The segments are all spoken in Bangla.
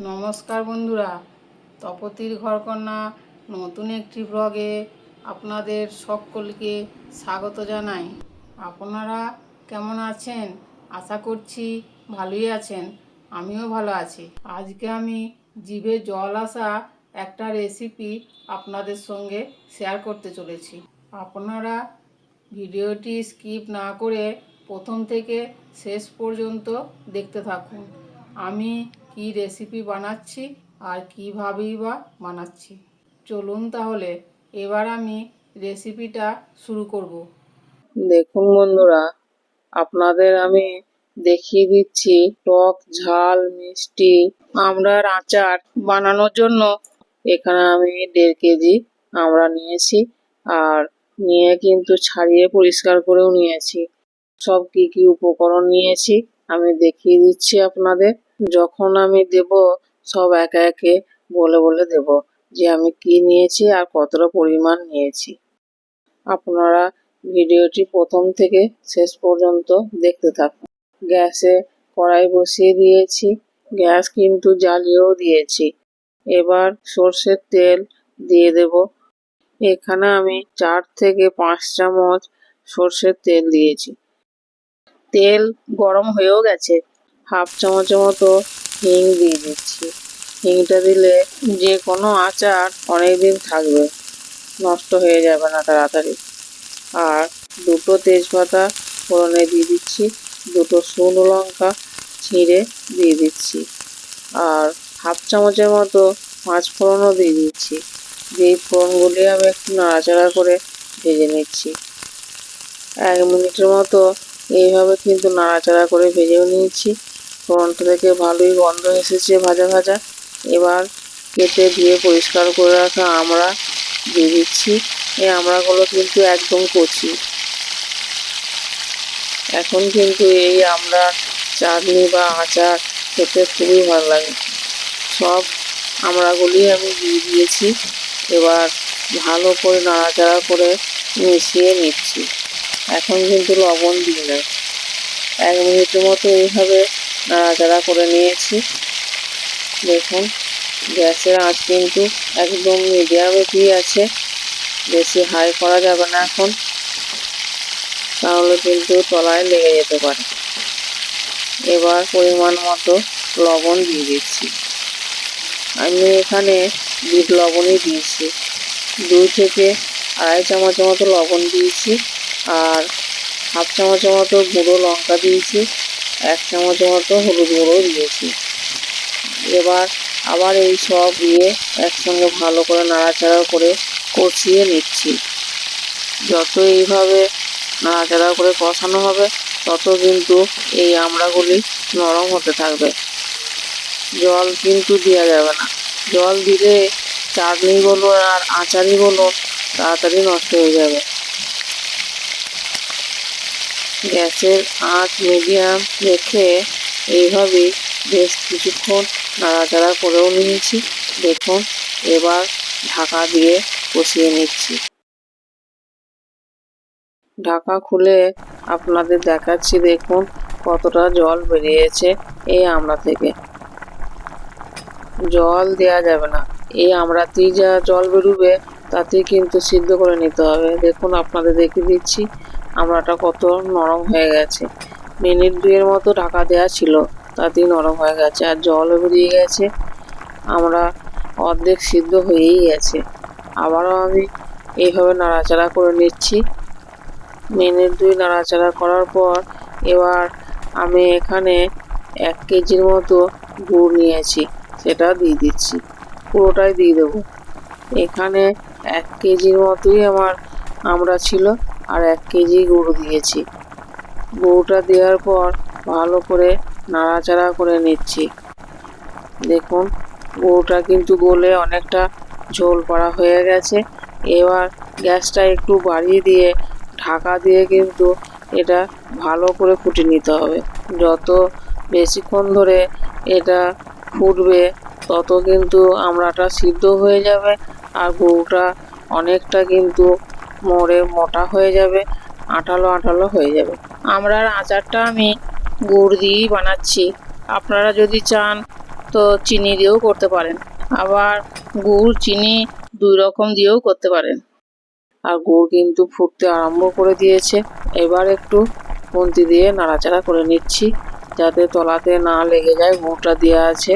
নমস্কার বন্ধুরা, তপতির ঘরকন্যা নতুন একটি ব্লগে আপনাদের সকলকে স্বাগত জানাই। আপনারা কেমন আছেন? আশা করছি ভালোই আছেন। আমিও ভালো আছি। আজকে আমি জিভে জল আসা একটা রেসিপি আপনাদের সঙ্গে শেয়ার করতে চলেছি। আপনারা ভিডিওটি স্কিপ না করে প্রথম থেকে শেষ পর্যন্ত দেখতে থাকুন। আমি কি রেসিপি বানাচ্ছি আর কীভাবেই বা বানাচ্ছি, চলুন তাহলে এবার আমি রেসিপিটা শুরু করব। দেখুন বন্ধুরা, আপনাদের আমি দেখিয়ে দিচ্ছি টক ঝাল মিষ্টি আমড়ার আচার বানানোর জন্য এখানে আমি 1.5 কেজি আমড়া নিয়েছি, আর নিয়ে কিন্তু ছাড়িয়ে পরিষ্কার করেও নিয়েছি। সব কি কি উপকরণ নিয়েছি আমি দেখিয়ে দিচ্ছি আপনাদের। যখন আমি দেব সব একে একে বলে বলে দেব যে আমি কি নিয়েছি আর কতটা পরিমাণ নিয়েছি। আপনারা ভিডিওটি প্রথম থেকে শেষ পর্যন্ত দেখতে থাকুন। গ্যাসে কড়াই বসিয়ে দিয়েছি, গ্যাস কিন্তু জ্বালিয়েও দিয়েছি। এবার সর্ষের তেল দিয়ে দেব। এখানে আমি 4 থেকে 5 চামচ সর্ষের তেল দিয়েছি। তেল গরম হয়েও গেছে। হাফ চামচের মতো হিং দিয়ে দিচ্ছি। হিংটা দিলে যে কোনো আচার অনেকদিন থাকবে, নষ্ট হয়ে যাবে না তাড়াতাড়ি। আর 2টো তেজপাতা ফোড়নে দিয়ে দিচ্ছি, 2টো শুকনো লঙ্কা ছিঁড়ে দিয়ে দিচ্ছি, আর হাফ চামচের মতো পাঁচ ফোড়নও দিয়ে দিচ্ছি। যেই ফোড়নগুলি আমি একটু নাড়াচাড়া করে ভেজে নিচ্ছি। 1 মিনিটের মতো এইভাবে কিন্তু নাড়াচাড়া করে ভেজেও নিয়েছি। ফোড়নটা থেকে ভালোই গন্ধ এসেছে ভাজা ভাজা। এবার কেটে ধুয়ে পরিষ্কার করে রাখা আমড়া দিয়ে দিচ্ছি। এই আমড়াগুলো কিন্তু একদম কচি। এখন কিন্তু এই আমড়ার চাটনি বা আচার খেতে খুবই ভালো লাগে। সব আমড়াগুলি আমি দিয়ে দিয়েছি। এবার ভালো করে নাড়াচাড়া করে মিশিয়ে নিচ্ছি। এখন কিন্তু লবণ দিই না। 1 মিনিটের মতো এইভাবে নাড়াচাড়া করে নিয়েছি। দেখুন, গ্যাসের আঁচ কিন্তু একদম মিডিয়ামেই আছে, বেশি হাই করা যাবে না এখন, তাহলে কিন্তু তলায় লেগে যেতে পারে। এবার পরিমাণ মতো লবণ দিয়ে দিচ্ছি। আমি এখানে বিট লবণই দিয়েছি। 2 থেকে আড়াই চামচের মতো লবণ দিয়েছি, আর হাফ চামচের মতো গুঁড়ো লঙ্কা দিয়েছি, 1 চামচের মতো হলুদ গুঁড়ো দিয়েছি। এবার আবার এই সব দিয়ে একসঙ্গে ভালো করে নাড়াচাড়া করে কষিয়ে নিচ্ছি। যত এইভাবে নাড়াচাড়া করে কষানো হবে তত কিন্তু এই আমড়াগুলি নরম হতে থাকবে। জল কিন্তু দেওয়া যাবে না। জল দিলে চাটনি বলুন আর আচারই বলুন তাড়াতাড়ি নষ্ট হয়ে যাবে। গ্যাসের আঁচ মিডিয়াম রেখে এইভাবেই বেশ কিছুক্ষণ নাড়াচাড়া করেও নিয়েছি। দেখুন, এবার ঢাকা দিয়ে কষিয়ে নিচ্ছি। ঢাকা খুলে আপনাদের দেখাচ্ছি। দেখুন কতটা জল বেরিয়েছে এই আমড়া থেকে। জল দেয়া যাবে না, এই আমড়াতেই যা জল বেরোবে তাতেই কিন্তু সিদ্ধ করে নিতে হবে। দেখুন, আপনাদের দেখিয়ে দিচ্ছি আমড়াটা কত নরম হয়ে গেছে। মিনিট 2 মতো ঢাকা দেওয়া ছিল, তাতেই নরম হয়ে গেছে আর জলও বেরিয়ে গেছে। আমরা অর্ধেক সিদ্ধ হয়েই গেছে। আবারও আমি এইভাবে নাড়াচাড়া করে নিচ্ছি। মিনিট 2 নাড়াচাড়া করার পর এবার আমি এখানে 1 কেজির মতো গুড় নিয়েছি, সেটা দিয়ে দিচ্ছি। পুরোটাই দিয়ে দেবো। এখানে 1 কেজির মতোই আমার আমড়া ছিল, আর 1 কেজি গুঁড়ো দিয়েছি। গুঁড়োটা দেওয়ার পর ভালো করে নাড়াচাড়া করে নিচ্ছি। দেখুন, গুঁড়োটা কিন্তু গলে অনেকটা ঝোল পড়া হয়ে গেছে। এবার গ্যাসটা একটু বাড়িয়ে দিয়ে ঢাকা দিয়ে কিন্তু এটা ভালো করে ফুটিয়ে নিতে হবে। যত বেশিক্ষণ ধরে এটা ফুটবে তত কিন্তু আমড়াটা সিদ্ধ হয়ে যাবে, আর গুঁড়োটা অনেকটা কিন্তু মরে মোটা হয়ে যাবে, আঠালো আঠালো হয়ে যাবে। আমড়ার আচারটা আমি গুড় দিয়েই বানাচ্ছি। আপনারা যদি চান তো চিনি দিয়েও করতে পারেন, আবার গুড় চিনি 2 রকম দিয়েও করতে পারেন। আর গুড় কিন্তু ফুটতে আরম্ভ করে দিয়েছে। এবার একটু খুন্তি দিয়ে নাড়াচাড়া করে নিচ্ছি যাতে তলাতে না লেগে যায়, গুড়টা দেওয়া আছে।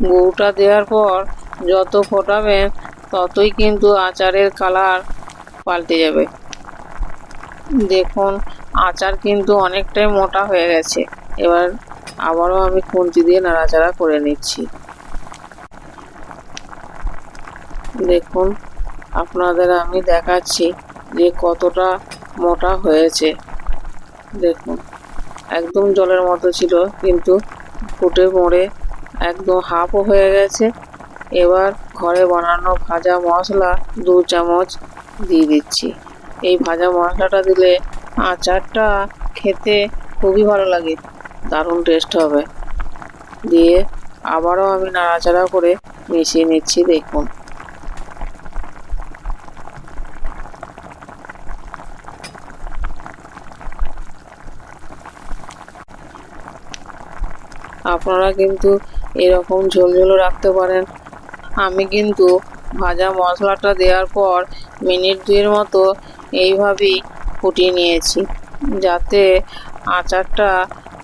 গুড়টা দেওয়ার পর যত ফোটাবেন ততই কিন্তু আচারের কালার পাল্টে যাবে। দেখুন আচার কিন্তু অনেকটাই মোটা হয়ে গেছে। এবার আবারও আমি খুন্তি দিয়ে নাড়াচাড়া করে নিচ্ছি। দেখুন আপনাদের আমি দেখাচ্ছি যে কতটা মোটা হয়েছে। দেখুন একদম জলের মতো ছিল, কিন্তু ফুটে মরে একদম হাফও হয়ে গেছে। এবার ঘরে বানানো ভাজা মশলা 2 চামচ দিয়ে দিচ্ছি। এই ভাজা মশলাটা দিলে আচারটা খেতে খুবই ভালো লাগে, দারুণ টেস্ট হবে। দিয়ে আবারও আমি নাড়াচাড়া করে মিশিয়ে নিচ্ছি। দেখুন আপনারা কিন্তু এরকম ঝোলঝোলও রাখতে পারেন। আমি কিন্তু ভাজা মশলাটা দেওয়ার পর মিনিট 2 মতো এইভাবেই ফুটিয়ে নিয়েছি, যাতে আচারটা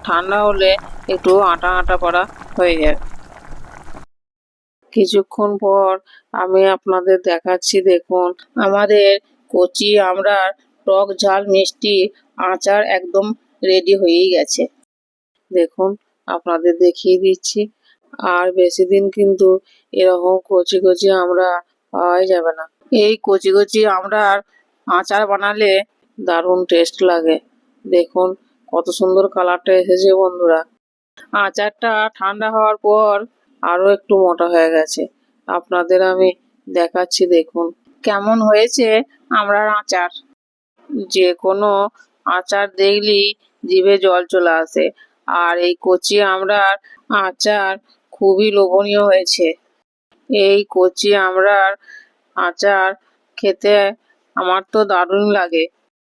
ঠান্ডা হলে একটু আটা আটা করা হয়ে যায়। কিছুক্ষণ পর আমি আপনাদের দেখাচ্ছি। দেখুন আমাদের কচি আমড়ার টক ঝাল মিষ্টি আচার একদম রেডি হয়েই গেছে। দেখুন আপনাদের দেখিয়ে দিচ্ছি। আর বেশি দিন কিন্তু এরকম কচি কচি আমড়া পাওয়াই যাবে না। এই কচি কচি আমড়ার আচার বানালে দারুণ টেস্ট লাগে। দেখুন কত সুন্দর কালারটা এসেছে বন্ধুরা। আচারটা ঠান্ডা হওয়ার পর আরো একটু মোটা হয়ে গেছে। আপনাদের আমি দেখাচ্ছি। দেখুন কেমন হয়েছে আমড়ার আচার। যে কোনো আচার দেখলেই জিভে জল চলে আসে, আর এই কচি আমড়ার আচার খুবই লোভনীয় হয়েছে। এই কচি আমড়ার আচার খেতে আমার তো দারুণ লাগে।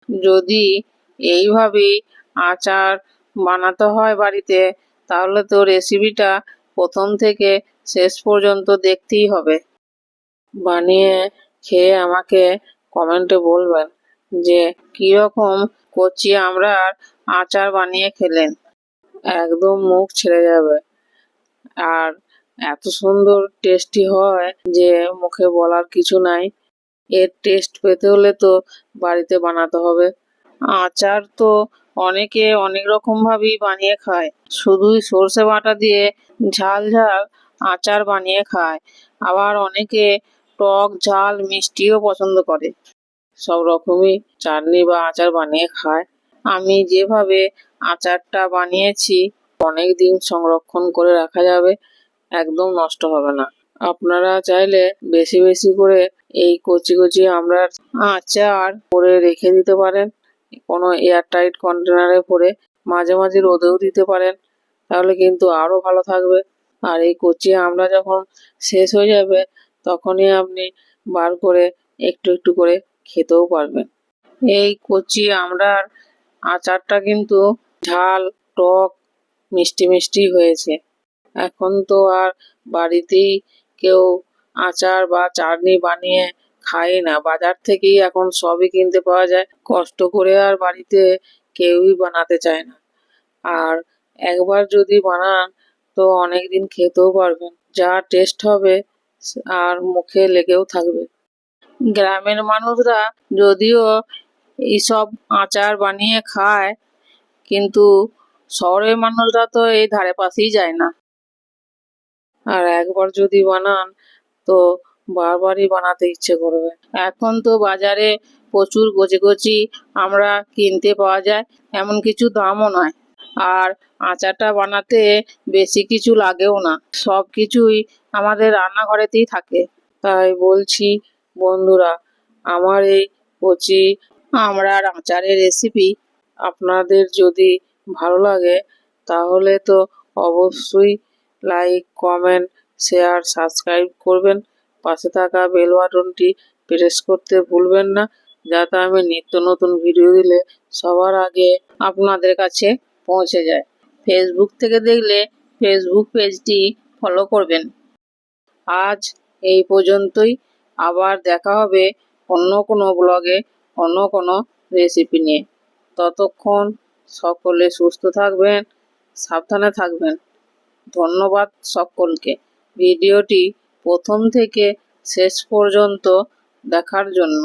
যদি এইভাবেই আচার বানাতে হয় বাড়িতে, তাহলে তো রেসিপিটা প্রথম থেকে শেষ পর্যন্ত দেখতেই হবে। বানিয়ে খেয়ে আমাকে কমেন্টে বলবেন যে কীরকম কচি আমড়ার আচার বানিয়ে খেলেন। একদম মুখ ছেড়ে যাবে, আর এত সুন্দর টেস্টি হয় যে মুখে বলার কিছু নাই। এর টেস্ট পেতে হলে তো বাড়িতে বানাতে হবে। আচার তো অনেকে অনেক রকম ভাবেই বানিয়ে খায়। শুধুই সর্ষে বাটা দিয়ে ঝাল ঝাল আচার বানিয়ে খায়, আবার অনেকে টক ঝাল মিষ্টিও পছন্দ করে। সব রকমই চাটনি বা আচার বানিয়ে খায়। আমি যেভাবে আচারটা বানিয়েছি অনেক দিন সংরক্ষণ করে রাখা যাবে, একদম নষ্ট হবে না। আপনারা চাইলে বেশি বেশি করে এই কচি কচি আমড়ার আচার করে রেখে দিতে পারেন কোনো এয়ারটাইট কন্টেনারে ভরে। মাঝে মাঝে রোদেও দিতে পারেন, তাহলে কিন্তু আরো ভালো থাকবে। আর এই কচি আমড়া যখন শেষ হয়ে যাবে তখনই আপনি বার করে একটু একটু করে খেতেও পারবেন। এই কচি আমড়ার আচারটা কিন্তু ঝাল টক মিষ্টি মিষ্টি হয়েছে। এখন তো আর বাড়িতেই কেউ আচার বা চাটনি বানিয়ে খায় না, বাজার থেকেই এখন সবই কিনতে পাওয়া যায়। কষ্ট করে আর বাড়িতে কেউই বানাতে চায় না। আর একবার যদি বানান তো অনেক দিন খেতেও পারবেন, যা টেস্ট হবে আর মুখে লেগেও থাকবে। গ্রামের মানুষরা যদিও এইসব আচার বানিয়ে খায়, কিন্তু শহরের মানুষরা তো এই ধারে পাশেই যায় না। আর একবার যদি বানান তো বারবারই বানাতে ইচ্ছে করবে। এখন তো বাজারে প্রচুর কচি কচি আমরা কিনতে পাওয়া যায়, এমন কিছু দামও নয়। আর আচারটা বানাতে বেশি কিছু লাগেও না, সব কিছুই আমাদের রান্নাঘরেতেই থাকে। তাই বলছি বন্ধুরা, আমার এই কচি আমড়ার আচারের রেসিপি আপনাদের যদি ভালো লাগে তাহলে তো অবশ্যই লাইক কমেন্ট শেয়ার সাবস্ক্রাইব করবেন। পাশে থাকা বেল বাটনটি প্রেস করতে ভুলবেন না, যাতে আমি নিত্য নতুন ভিডিও দিলে সবার আগে আপনাদের কাছে পৌঁছে যায়। ফেসবুক থেকে দেখলে ফেসবুক পেজটি ফলো করবেন। আজ এই পর্যন্তই, আবার দেখা হবে অন্য কোনো ব্লগে অন্য কোনো রেসিপি নিয়ে। ততক্ষণ সকলে সুস্থ থাকবেন, সাবধানে থাকবেন। ধন্যবাদ সকলকে ভিডিওটি প্রথম থেকে শেষ পর্যন্ত দেখার জন্য।